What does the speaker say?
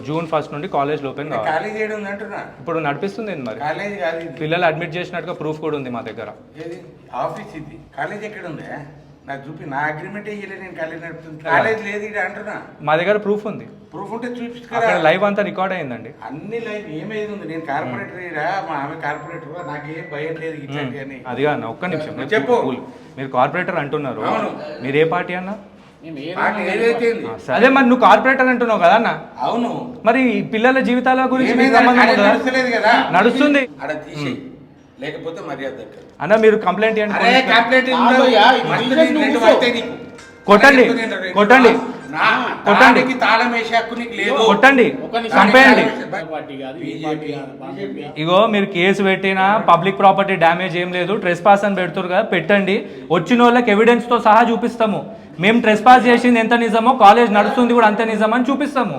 June 1 నుండి college open కావాలి. College చేయడం ఉంది అంటున్నా. ఇప్పుడు నడిపిస్తుంది ఏంది మరి? కాలేజ్ కాదు ఇది. పిల్లలు అడ్మిట్ చేసినట్టుగా ప్రూఫ్ కూడా ఉంది మా దగ్గర. ఏది ఆఫీస్ ఇది. కాలేజ్ ఎక్కడ ఉంది? నాకు చూపి, నా అగ్రిమెంట్ ఇయ్యలేదు, నేను కాలేజ్ నడుపుతుంది. కాలేజ్ లేదు ఇక్కడ అంటున్నా. మా దగ్గర ప్రూఫ్ ఉంది. ప్రూఫ్ ఉంటే చూపిస్తా. అక్కడ లైవ్ అంతా రికార్డ్ అయిందండి. అన్ని లైవ్ ఏమైంది ఉంది. నేను కార్పొరేటర్ ఈడ, మా ఆమె కార్పొరేటర్, నాకేం భయం లేదు ఇట్లాంటి అని. అదిగా అన్న, ఒక్క నిమిషం చెప్పు. మీరు కార్పొరేటర్ అంటున్నారు, అవును. మీరు ఏ పార్టీ అన్న? ఏదైతే అదే మరి నువ్వు కార్పొరేటర్ అంటున్నావు కదా అన్న. అవును. మరి పిల్లల జీవితాల గురించి మీకు ఏమైంది? సంబంధం ఉందా? నడుస్తలేదు కదా. నడుస్తుంది ఆడ తీసేయి, లేకపోతే మర్యాద దక్కదు. అన్న మీరు కంప్లైంట్ అరే ఇవ్వండి. కంప్లైంట్ కొట్టండి కొట్టండి కొట్టండి తాళం వేసే హక్కు నీకు లేదు. కొట్టండి, చంపేయండి. బీజేపీ ఇగో మీరు కేసు పెట్టినా పబ్లిక్ ప్రాపర్టీ డ్యామేజ్ ఏం లేదు, ట్రెస్ పాస్ అని పెడుతురు కదా, పెట్టండి. వచ్చిన వాళ్ళకి ఎవిడెన్స్ తో సహా చూపిస్తాము. మేము ట్రెస్ పాస్ చేసింది ఎంత నిజమో, కాలేజ్ నడుస్తుంది కూడా అంతే నిజమని చూపిస్తాము.